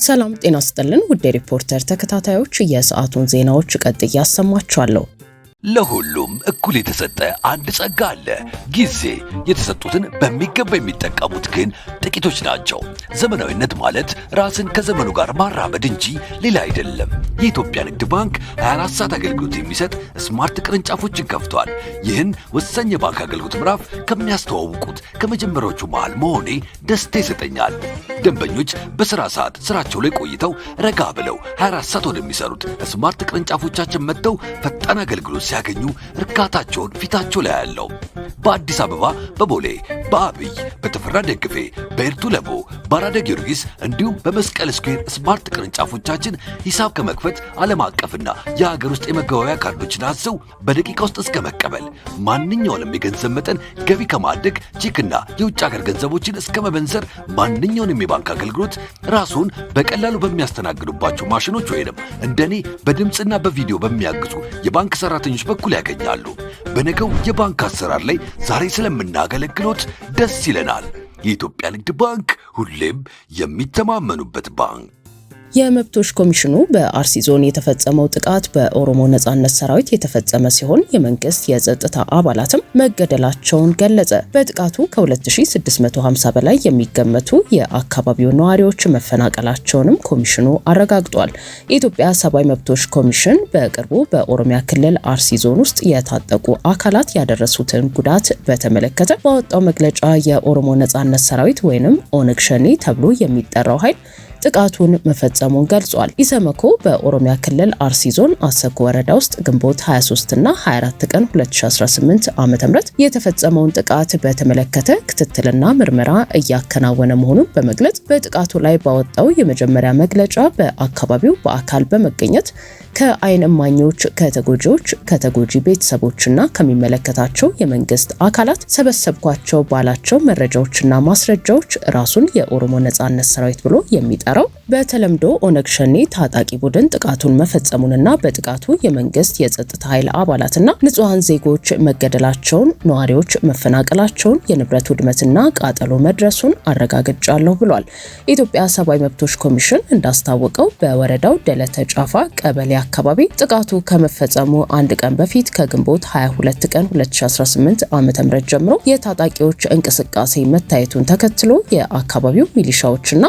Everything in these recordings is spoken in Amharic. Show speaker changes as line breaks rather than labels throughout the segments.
ሰላም ጤና ይስጥልን ውድ ሪፖርተር ተከታታዮች የሰዓቱን ዜናዎች ቀጥዬ አሰማችኋለሁ።
ለሁሉም እኩል የተሰጠ አንድ ጸጋ አለ። ጊዜ የተሰጡትን በሚገባ የሚጠቀሙት ግን ጥቂቶች ናቸው። ዘመናዊነት ማለት ራስን ከዘመኑ ጋር ማራመድ እንጂ ሌላ አይደለም። የኢትዮጵያ ንግድ ባንክ 24 ሰዓት አገልግሎት የሚሰጥ ስማርት ቅርንጫፎችን ከፍቷል። ይህን ወሳኝ የባንክ አገልግሎት ምዕራፍ ከሚያስተዋውቁት ከመጀመሪያዎቹ መሃል መሆኔ ደስታ ይሰጠኛል። ደንበኞች በስራ ሰዓት ስራቸው ላይ ቆይተው ረጋ ብለው 24 ሰዓት ወደሚሰሩት ስማርት ቅርንጫፎቻችን መጥተው ፈጣን አገልግሎት ሲያገኙ እርካታቸውን ፊታቸው ላይ ያለው። በአዲስ አበባ በቦሌ፣ በአብይ፣ በተፈራ ደግፌ፣ በኤርቱ ለቦ፣ በአራዳ ጊዮርጊስ እንዲሁም በመስቀል ስኩዌር ስማርት ቅርንጫፎቻችን ሂሳብ ከመክፈት ዓለም አቀፍና የሀገር ውስጥ የመገበያያ ካርዶችን አዘው በደቂቃ ውስጥ እስከ መቀበል፣ ማንኛውንም የገንዘብ መጠን ገቢ ከማድረግ ቼክና የውጭ ሀገር ገንዘቦችን እስከ መበንዘር ማንኛውንም የባንክ አገልግሎት ራስዎን በቀላሉ በሚያስተናግዱባቸው ማሽኖች ወይንም እንደኔ በድምፅና በቪዲዮ በሚያግዙ የባንክ ሰራተኞች በኩል ያገኛሉ። በነገው የባንክ አሰራር ላይ ዛሬ ስለምናገለግሎት ደስ ይለናል። የኢትዮጵያ ንግድ ባንክ ሁሌም የሚተማመኑበት ባንክ።
የመብቶች ኮሚሽኑ በአርሲ ዞን የተፈጸመው ጥቃት በኦሮሞ ነጻነት ሰራዊት የተፈጸመ ሲሆን የመንግስት የጸጥታ አባላትም መገደላቸውን ገለጸ። በጥቃቱ ከ2650 በላይ የሚገመቱ የአካባቢው ነዋሪዎች መፈናቀላቸውንም ኮሚሽኑ አረጋግጧል። የኢትዮጵያ ሰብአዊ መብቶች ኮሚሽን በቅርቡ በኦሮሚያ ክልል አርሲ ዞን ውስጥ የታጠቁ አካላት ያደረሱትን ጉዳት በተመለከተ ባወጣው መግለጫ የኦሮሞ ነጻነት ሰራዊት ወይንም ኦነግ ሸኔ ተብሎ የሚጠራው ኃይል ጥቃቱን መፈጸሙን ገልጿል። ኢሰመኮ በኦሮሚያ ክልል አርሲ ዞን አሰኮ ወረዳ ውስጥ ግንቦት 23 እና 24 ቀን 2018 ዓ.ም የተፈጸመውን ጥቃት በተመለከተ ክትትልና ምርመራ እያከናወነ መሆኑን በመግለጽ በጥቃቱ ላይ ባወጣው የመጀመሪያ መግለጫ በአካባቢው በአካል በመገኘት ከአይን እማኞች፣ ከተጎጂዎች፣ ከተጎጂ ቤተሰቦችና ከሚመለከታቸው የመንግስት አካላት ሰበሰብኳቸው ባላቸው መረጃዎችና ማስረጃዎች ራሱን የኦሮሞ ነጻነት ሰራዊት ብሎ የሚጠራው በተለምዶ ኦነግ ሸኔ ታጣቂ ቡድን ጥቃቱን መፈጸሙንና በጥቃቱ የመንግስት የጸጥታ ኃይል አባላትና ንጹሃን ዜጎች መገደላቸውን፣ ነዋሪዎች መፈናቀላቸውን፣ የንብረት ውድመትና ቃጠሎ መድረሱን አረጋግጫለሁ ብሏል። የኢትዮጵያ ሰብአዊ መብቶች ኮሚሽን እንዳስታወቀው በወረዳው ደለተ ጫፋ ቀበሌ አካባቢ ጥቃቱ ከመፈጸሙ አንድ ቀን በፊት ከግንቦት 22 ቀን 2018 ዓ.ም ጀምሮ የታጣቂዎች እንቅስቃሴ መታየቱን ተከትሎ የአካባቢው ሚሊሻዎችና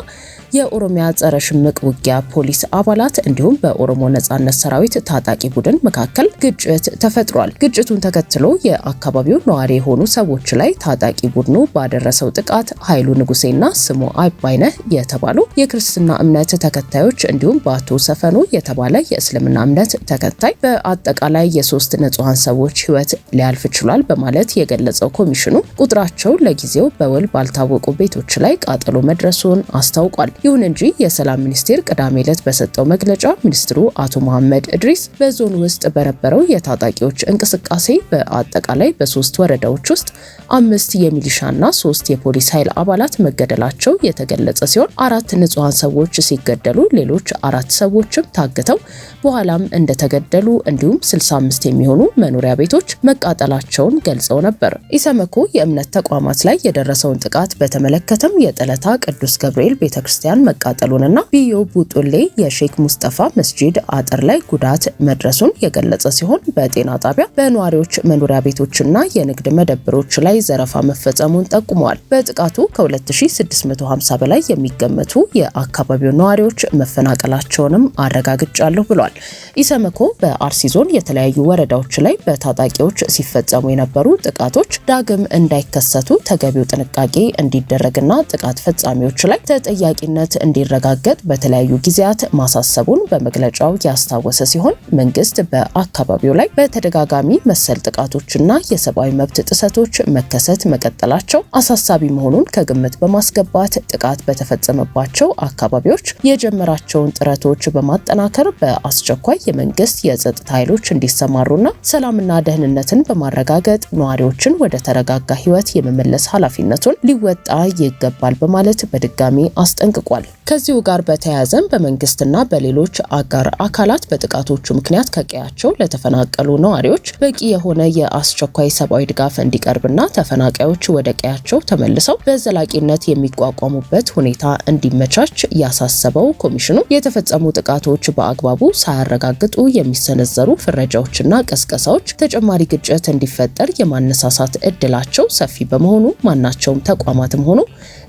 የኦሮሚያ ጸረ ሽምቅ ውጊያ ፖሊስ አባላት እንዲሁም በኦሮሞ ነጻነት ሰራዊት ታጣቂ ቡድን መካከል ግጭት ተፈጥሯል። ግጭቱን ተከትሎ የአካባቢው ነዋሪ የሆኑ ሰዎች ላይ ታጣቂ ቡድኑ ባደረሰው ጥቃት ኃይሉ ንጉሴና ስሙ አይባይነህ የተባሉ የክርስትና እምነት ተከታዮች እንዲሁም በአቶ ሰፈኑ የተባለ የእስልምና እምነት ተከታይ በአጠቃላይ የሶስት ንጹሃን ሰዎች ህይወት ሊያልፍ ችሏል በማለት የገለጸው ኮሚሽኑ ቁጥራቸው ለጊዜው በውል ባልታወቁ ቤቶች ላይ ቃጠሎ መድረሱን አስታውቋል። ይሁን እንጂ የሰላም ሚኒስቴር ቅዳሜ ዕለት በሰጠው መግለጫ ሚኒስትሩ አቶ መሐመድ እድሪስ በዞን ውስጥ በነበረው የታጣቂዎች እንቅስቃሴ በአጠቃላይ በ3 ወረዳዎች ውስጥ 5 የሚሊሻና 3 የፖሊስ ኃይል አባላት መገደላቸው የተገለጸ ሲሆን 4 ንጹሃን ሰዎች ሲገደሉ ሌሎች 4 ሰዎችም ታግተው በኋላም እንደተገደሉ እንዲሁም 65 የሚሆኑ መኖሪያ ቤቶች መቃጠላቸውን ገልጸው ነበር። ኢሰመኮ የእምነት ተቋማት ላይ የደረሰውን ጥቃት በተመለከተም የጠለታ ቅዱስ ገብርኤል ቤተክርስቲያን መቃጠሉንና ቢዮ ቡጡሌ የሼክ ሙስጠፋ መስጂድ አጥር ላይ ጉዳት መድረሱን የገለጸ ሲሆን በጤና ጣቢያ፣ በነዋሪዎች መኖሪያ ቤቶችና የንግድ መደብሮች ላይ ዘረፋ መፈጸሙን ጠቁመዋል። በጥቃቱ ከ2650 በላይ የሚገመቱ የአካባቢው ነዋሪዎች መፈናቀላቸውንም አረጋግጫለሁ ብሏል። ኢሰመኮ በአርሲ ዞን የተለያዩ ወረዳዎች ላይ በታጣቂዎች ሲፈጸሙ የነበሩ ጥቃቶች ዳግም እንዳይከሰቱ ተገቢው ጥንቃቄ እንዲደረግና ጥቃት ፈጻሚዎች ላይ ተጠያቂነት እንዲረጋገጥ በተለያዩ ጊዜያት ማሳሰቡን በመግለጫው ያስታወሰ ሲሆን መንግስት በአካባቢው ላይ በተደጋጋሚ መሰል ጥቃቶችና የሰብአዊ መብት ጥሰቶች መከሰት መቀጠላቸው አሳሳቢ መሆኑን ከግምት በማስገባት ጥቃት በተፈጸመባቸው አካባቢዎች የጀመራቸውን ጥረቶች በማጠናከር በአስቸኳይ የመንግስት የጸጥታ ኃይሎች እንዲሰማሩና ሰላምና ደህንነትን በማረጋገጥ ነዋሪዎችን ወደ ተረጋጋ ህይወት የመመለስ ኃላፊነቱን ሊወጣ ይገባል በማለት በድጋሚ አስጠንቅቋል። ከዚሁ ጋር በተያያዘም በመንግስትና በሌሎች አጋር አካላት በጥቃቶቹ ምክንያት ከቀያቸው ለተፈናቀሉ ነዋሪዎች በቂ የሆነ የአስቸኳይ ሰብአዊ ድጋፍ እንዲቀርብና ተፈናቃዮች ወደ ቀያቸው ተመልሰው በዘላቂነት የሚቋቋሙበት ሁኔታ እንዲመቻች ያሳሰበው ኮሚሽኑ የተፈጸሙ ጥቃቶች በአግባቡ ሳያረጋግጡ የሚሰነዘሩ ፍረጃዎችና ቀስቀሳዎች ተጨማሪ ግጭት እንዲፈጠር የማነሳሳት እድላቸው ሰፊ በመሆኑ ማናቸውም ተቋማትም ሆኑ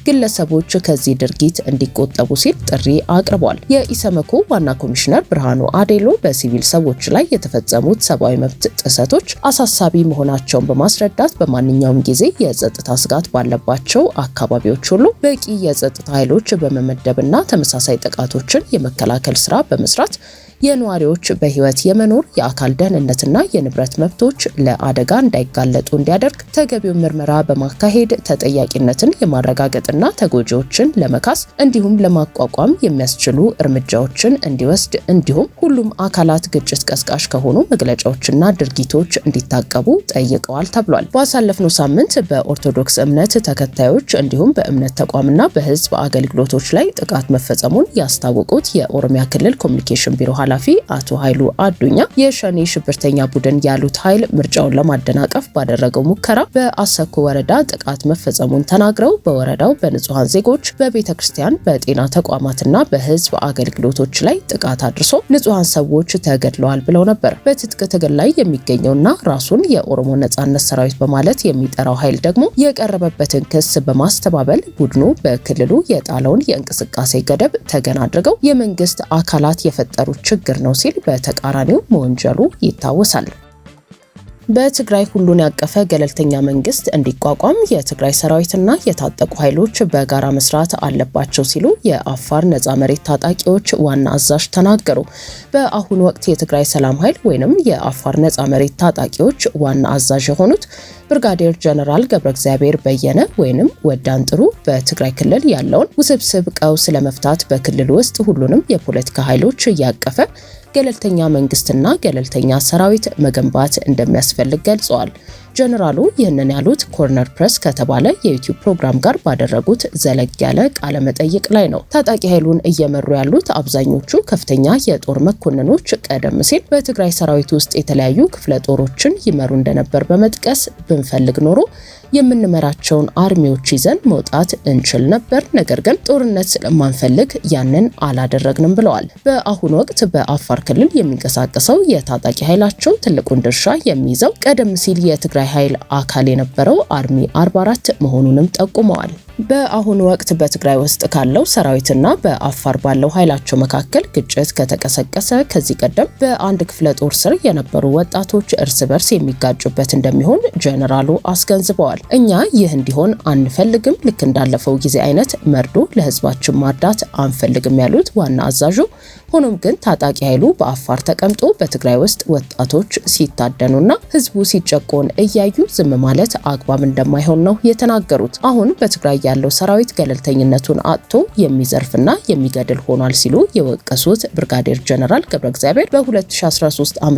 ግለሰቦች ከዚህ ድርጊት እንዲቆጠቡ ሲል ጥሪ አቅርቧል። የኢሰመኮ ዋና ኮሚሽነር ብርሃኑ አዴሎ በሲቪል ሰዎች ላይ የተፈጸሙት ሰብአዊ መብት ጥሰቶች አሳሳቢ መሆናቸውን በማስረዳት በማንኛውም ጊዜ የጸጥታ ስጋት ባለባቸው አካባቢዎች ሁሉ በቂ የጸጥታ ኃይሎች በመመደብና ተመሳሳይ ጥቃቶችን የመከላከል ስራ በመስራት የነዋሪዎች በህይወት የመኖር የአካል ደህንነትና የንብረት መብቶች ለአደጋ እንዳይጋለጡ እንዲያደርግ ተገቢውን ምርመራ በማካሄድ ተጠያቂነትን የማረጋገጥና ተጎጂዎችን ለመካስ እንዲሁም ለማቋቋም የሚያስችሉ እርምጃዎችን እንዲወስድ እንዲሁም ሁሉም አካላት ግጭት ቀስቃሽ ከሆኑ መግለጫዎችና ድርጊቶች እንዲታቀቡ ጠይቀዋል ተብሏል። ባሳለፍነው ሳምንት በኦርቶዶክስ እምነት ተከታዮች እንዲሁም በእምነት ተቋምና በህዝብ አገልግሎቶች ላይ ጥቃት መፈጸሙን ያስታወቁት የኦሮሚያ ክልል ኮሚኒኬሽን ቢሮ ኃላፊ አቶ ኃይሉ አዱኛ የሸኔ ሽብርተኛ ቡድን ያሉት ኃይል ምርጫውን ለማደናቀፍ ባደረገው ሙከራ በአሰኮ ወረዳ ጥቃት መፈጸሙን ተናግረው በወረዳው በንጹሃን ዜጎች በቤተክርስቲያን በጤና ተቋማትና በህዝብ አገልግሎቶች ላይ ጥቃት አድርሶ ንጹሃን ሰዎች ተገድለዋል ብለው ነበር። በትጥቅ ትግል ላይ የሚገኘውና ራሱን የኦሮሞ ነጻነት ሰራዊት በማለት የሚጠራው ኃይል ደግሞ የቀረበበትን ክስ በማስተባበል ቡድኑ በክልሉ የጣለውን የእንቅስቃሴ ገደብ ተገን አድርገው የመንግስት አካላት የፈጠሩት ችግር ነው ሲል በተቃራኒው መወንጀሉ ይታወሳል። በትግራይ ሁሉን ያቀፈ ገለልተኛ መንግስት እንዲቋቋም የትግራይ ሰራዊትና የታጠቁ ኃይሎች በጋራ መስራት አለባቸው ሲሉ የአፋር ነጻ መሬት ታጣቂዎች ዋና አዛዥ ተናገሩ። በአሁኑ ወቅት የትግራይ ሰላም ኃይል ወይንም የአፋር ነጻ መሬት ታጣቂዎች ዋና አዛዥ የሆኑት ብርጋዴር ጀነራል ገብረእግዚአብሔር በየነ ወይንም ወዳንጥሩ በትግራይ ክልል ያለውን ውስብስብ ቀውስ ለመፍታት በክልሉ ውስጥ ሁሉንም የፖለቲካ ኃይሎች ያቀፈ ገለልተኛ መንግስትና ገለልተኛ ሰራዊት መገንባት እንደሚያስፈልግ ገልጸዋል። ጀነራሉ ይህንን ያሉት ኮርነር ፕሬስ ከተባለ የዩቲዩብ ፕሮግራም ጋር ባደረጉት ዘለግ ያለ ቃለ መጠይቅ ላይ ነው። ታጣቂ ኃይሉን እየመሩ ያሉት አብዛኞቹ ከፍተኛ የጦር መኮንኖች ቀደም ሲል በትግራይ ሰራዊት ውስጥ የተለያዩ ክፍለ ጦሮችን ይመሩ እንደነበር በመጥቀስ ብንፈልግ ኖሮ የምንመራቸውን አርሚዎች ይዘን መውጣት እንችል ነበር፣ ነገር ግን ጦርነት ስለማንፈልግ ያንን አላደረግንም ብለዋል። በአሁኑ ወቅት በአፋር ክልል የሚንቀሳቀሰው የታጣቂ ኃይላቸው ትልቁን ድርሻ የሚይዘው ቀደም ሲል የትግራይ ኃይል አካል የነበረው አርሚ 44 መሆኑንም ጠቁመዋል። በአሁኑ ወቅት በትግራይ ውስጥ ካለው ሰራዊትና በአፋር ባለው ኃይላቸው መካከል ግጭት ከተቀሰቀሰ ከዚህ ቀደም በአንድ ክፍለ ጦር ስር የነበሩ ወጣቶች እርስ በርስ የሚጋጩበት እንደሚሆን ጀነራሉ አስገንዝበዋል። እኛ ይህ እንዲሆን አንፈልግም፣ ልክ እንዳለፈው ጊዜ አይነት መርዶ ለህዝባችን ማርዳት አንፈልግም ያሉት ዋና አዛዡ፣ ሆኖም ግን ታጣቂ ኃይሉ በአፋር ተቀምጦ በትግራይ ውስጥ ወጣቶች ሲታደኑና ህዝቡ ሲጨቆን እያዩ ዝም ማለት አግባብ እንደማይሆን ነው የተናገሩት። አሁን በትግራይ ያለው ሰራዊት ገለልተኝነቱን አጥቶ የሚዘርፍና የሚገድል ሆኗል ሲሉ የወቀሱት ብርጋዴር ጀነራል ገብረእግዚአብሔር በ2013 ዓ.ም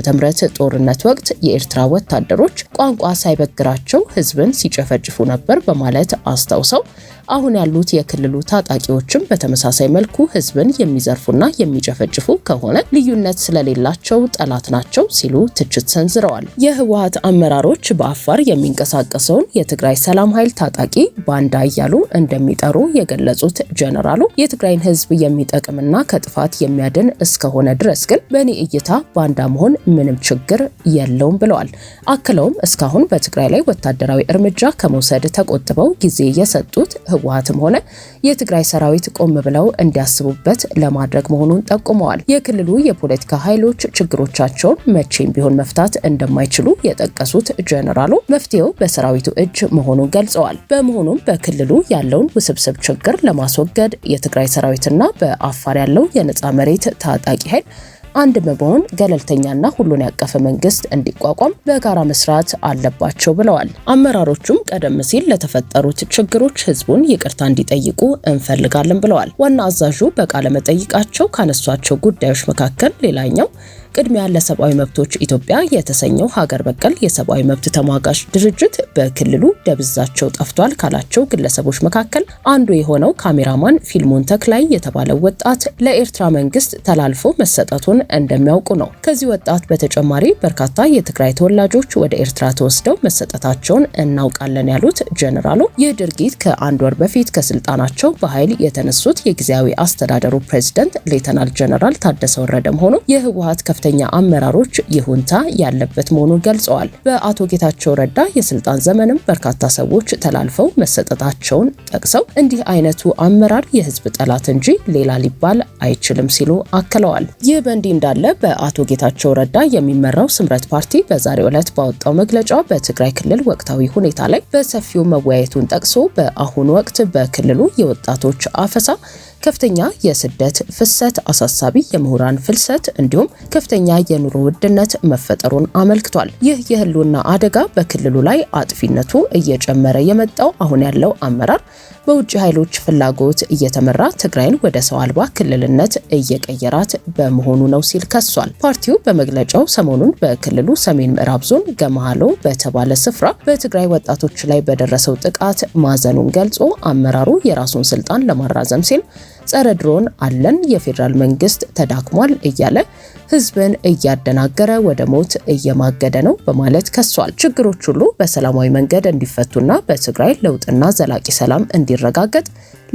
ጦርነት ወቅት የኤርትራ ወታደሮች ቋንቋ ሳይበግራቸው ህዝብን ሲጨፈጭፉ ነበር በማለት አስታውሰው አሁን ያሉት የክልሉ ታጣቂዎችም በተመሳሳይ መልኩ ህዝብን የሚዘርፉና የሚጨፈጭፉ ከሆነ ልዩነት ስለሌላቸው ጠላት ናቸው ሲሉ ትችት ሰንዝረዋል። የህወሓት አመራሮች በአፋር የሚንቀሳቀሰውን የትግራይ ሰላም ኃይል ታጣቂ ባንዳ እያሉ እንደሚጠሩ የገለጹት ጀነራሉ የትግራይን ህዝብ የሚጠቅምና ከጥፋት የሚያድን እስከሆነ ድረስ ግን በእኔ እይታ ባንዳ መሆን ምንም ችግር የለውም ብለዋል። አክለውም እስካሁን በትግራይ ላይ ወታደራዊ እርምጃ ከመውሰድ ተቆጥበው ጊዜ የሰጡት ህወሓትም ሆነ የትግራይ ሰራዊት ቆም ብለው እንዲያስቡበት ለማድረግ መሆኑን ጠቁመዋል። የክልሉ የፖለቲካ ኃይሎች ችግሮቻቸውን መቼም ቢሆን መፍታት እንደማይችሉ የጠቀሱት ጀነራሉ መፍትሄው በሰራዊቱ እጅ መሆኑን ገልጸዋል። በመሆኑም በክልሉ ያለውን ውስብስብ ችግር ለማስወገድ የትግራይ ሰራዊትና በአፋር ያለው የነጻ መሬት ታጣቂ ኃይል አንድ በመሆን ገለልተኛና ሁሉን ያቀፈ መንግስት እንዲቋቋም በጋራ መስራት አለባቸው ብለዋል። አመራሮቹም ቀደም ሲል ለተፈጠሩት ችግሮች ህዝቡን ይቅርታ እንዲጠይቁ እንፈልጋለን ብለዋል። ዋና አዛዡ በቃለ መጠይቃቸው ካነሷቸው ጉዳዮች መካከል ሌላኛው ቅድሚያ ለሰብአዊ መብቶች ኢትዮጵያ የተሰኘው ሀገር በቀል የሰብአዊ መብት ተሟጋች ድርጅት በክልሉ ደብዛቸው ጠፍቷል ካላቸው ግለሰቦች መካከል አንዱ የሆነው ካሜራማን ፊልሙን ተክላይ የተባለው ወጣት ለኤርትራ መንግስት ተላልፎ መሰጠቱን እንደሚያውቁ ነው። ከዚህ ወጣት በተጨማሪ በርካታ የትግራይ ተወላጆች ወደ ኤርትራ ተወስደው መሰጠታቸውን እናውቃለን ያሉት ጀነራሉ ይህ ድርጊት ከአንድ ወር በፊት ከስልጣናቸው በኃይል የተነሱት የጊዜያዊ አስተዳደሩ ፕሬዝዳንት ሌተናል ጀነራል ታደሰ ወረደ መሆኑ የህወሓት ከፍተኛ አመራሮች ይሁንታ ያለበት መሆኑን ገልጸዋል። በአቶ ጌታቸው ረዳ የስልጣን ዘመንም በርካታ ሰዎች ተላልፈው መሰጠታቸውን ጠቅሰው እንዲህ አይነቱ አመራር የህዝብ ጠላት እንጂ ሌላ ሊባል አይችልም ሲሉ አክለዋል። ይህ በእንዲህ እንዳለ በአቶ ጌታቸው ረዳ የሚመራው ስምረት ፓርቲ በዛሬው ዕለት ባወጣው መግለጫ በትግራይ ክልል ወቅታዊ ሁኔታ ላይ በሰፊው መወያየቱን ጠቅሶ በአሁኑ ወቅት በክልሉ የወጣቶች አፈሳ፣ ከፍተኛ የስደት ፍሰት፣ አሳሳቢ የምሁራን ፍልሰት እንዲሁም ከፍተኛ የኑሮ ውድነት መፈጠሩን አመልክቷል። ይህ የህልውና አደጋ በክልሉ ላይ አጥፊነቱ እየጨመረ የመጣው አሁን ያለው አመራር በውጭ ኃይሎች ፍላጎት እየተመራ ትግራይን ወደ ሰው አልባ ክልልነት እየቀየራት በመሆኑ ነው ሲል ከሷል። ፓርቲው በመግለጫው ሰሞኑን በክልሉ ሰሜን ምዕራብ ዞን ገማሃሎ በተባለ ስፍራ በትግራይ ወጣቶች ላይ በደረሰው ጥቃት ማዘኑን ገልጾ አመራሩ የራሱን ስልጣን ለማራዘም ሲል ጸረ ድሮን አለን፣ የፌዴራል መንግስት ተዳክሟል እያለ ህዝብን እያደናገረ ወደ ሞት እየማገደ ነው በማለት ከሷል። ችግሮች ሁሉ በሰላማዊ መንገድ እንዲፈቱና በትግራይ ለውጥና ዘላቂ ሰላም እንዲረጋገጥ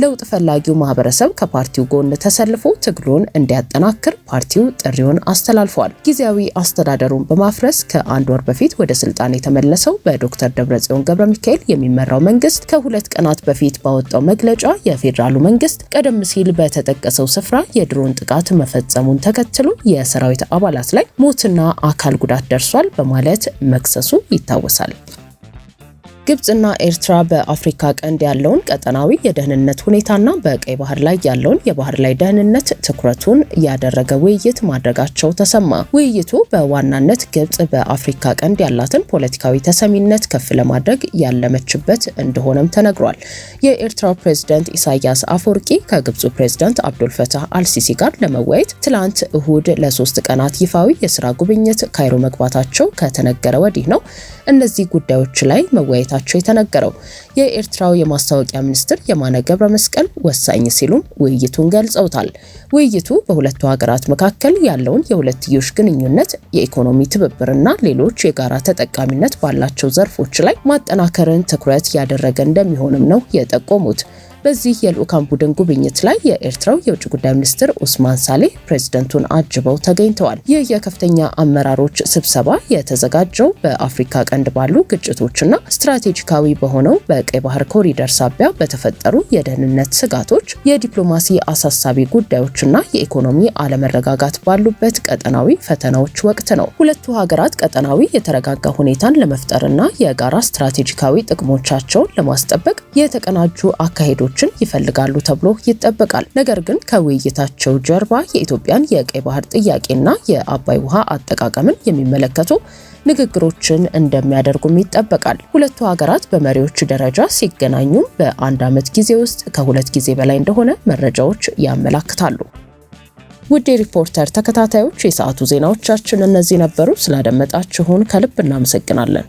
ለውጥ ፈላጊው ማህበረሰብ ከፓርቲው ጎን ተሰልፎ ትግሉን እንዲያጠናክር ፓርቲው ጥሪውን አስተላልፏል። ጊዜያዊ አስተዳደሩን በማፍረስ ከአንድ ወር በፊት ወደ ስልጣን የተመለሰው በዶክተር ደብረጽዮን ገብረሚካኤል የሚመራው መንግስት ከሁለት ቀናት በፊት ባወጣው መግለጫ የፌዴራሉ መንግስት ቀደም ሲል በተጠቀሰው ስፍራ የድሮን ጥቃት መፈጸሙን ተከትሎ የሰራዊት አባላት ላይ ሞትና አካል ጉዳት ደርሷል በማለት መክሰሱ ይታወሳል። ግብጽና ኤርትራ በአፍሪካ ቀንድ ያለውን ቀጠናዊ የደህንነት ሁኔታና በቀይ ባህር ላይ ያለውን የባህር ላይ ደህንነት ትኩረቱን ያደረገ ውይይት ማድረጋቸው ተሰማ። ውይይቱ በዋናነት ግብጽ በአፍሪካ ቀንድ ያላትን ፖለቲካዊ ተሰሚነት ከፍ ለማድረግ ያለመችበት እንደሆነም ተነግሯል። የኤርትራው ፕሬዝዳንት ኢሳያስ አፈወርቂ ከግብጹ ፕሬዝዳንት አብዱልፈታህ አልሲሲ ጋር ለመወያየት ትላንት እሁድ ለ3 ቀናት ይፋዊ የስራ ጉብኝት ካይሮ መግባታቸው ከተነገረ ወዲህ ነው እነዚህ ጉዳዮች ላይ መወያየታቸው የተነገረው። የኤርትራው የማስታወቂያ ሚኒስትር የማነ ገብረ መስቀል ወሳኝ ሲሉም ውይይቱን ገልጸውታል። ውይይቱ በሁለቱ ሀገራት መካከል ያለውን የሁለትዮሽ ግንኙነት፣ የኢኮኖሚ ትብብርና ሌሎች የጋራ ተጠቃሚነት ባላቸው ዘርፎች ላይ ማጠናከርን ትኩረት ያደረገ እንደሚሆንም ነው የጠቆሙት። በዚህ የልኡካን ቡድን ጉብኝት ላይ የኤርትራው የውጭ ጉዳይ ሚኒስትር ኡስማን ሳሌህ ፕሬዝዳንቱን አጅበው ተገኝተዋል። ይህ የከፍተኛ አመራሮች ስብሰባ የተዘጋጀው በአፍሪካ ቀንድ ባሉ ግጭቶችና ስትራቴጂካዊ በሆነው በቀይ ባህር ኮሪደር ሳቢያ በተፈጠሩ የደህንነት ስጋቶች፣ የዲፕሎማሲ አሳሳቢ ጉዳዮችና የኢኮኖሚ አለመረጋጋት ባሉበት ቀጠናዊ ፈተናዎች ወቅት ነው። ሁለቱ ሀገራት ቀጠናዊ የተረጋጋ ሁኔታን ለመፍጠርና የጋራ ስትራቴጂካዊ ጥቅሞቻቸውን ለማስጠበቅ የተቀናጁ አካሄዶች ይፈልጋሉ ተብሎ ይጠበቃል። ነገር ግን ከውይይታቸው ጀርባ የኢትዮጵያን የቀይ ባህር ጥያቄና የአባይ ውሃ አጠቃቀምን የሚመለከቱ ንግግሮችን እንደሚያደርጉም ይጠበቃል። ሁለቱ ሀገራት በመሪዎች ደረጃ ሲገናኙ በአንድ ዓመት ጊዜ ውስጥ ከ2 ጊዜ በላይ እንደሆነ መረጃዎች ያመለክታሉ። ውድ ሪፖርተር ተከታታዮች የሰዓቱ ዜናዎቻችን እነዚህ ነበሩ። ስላደመጣችሁን ከልብ እናመሰግናለን።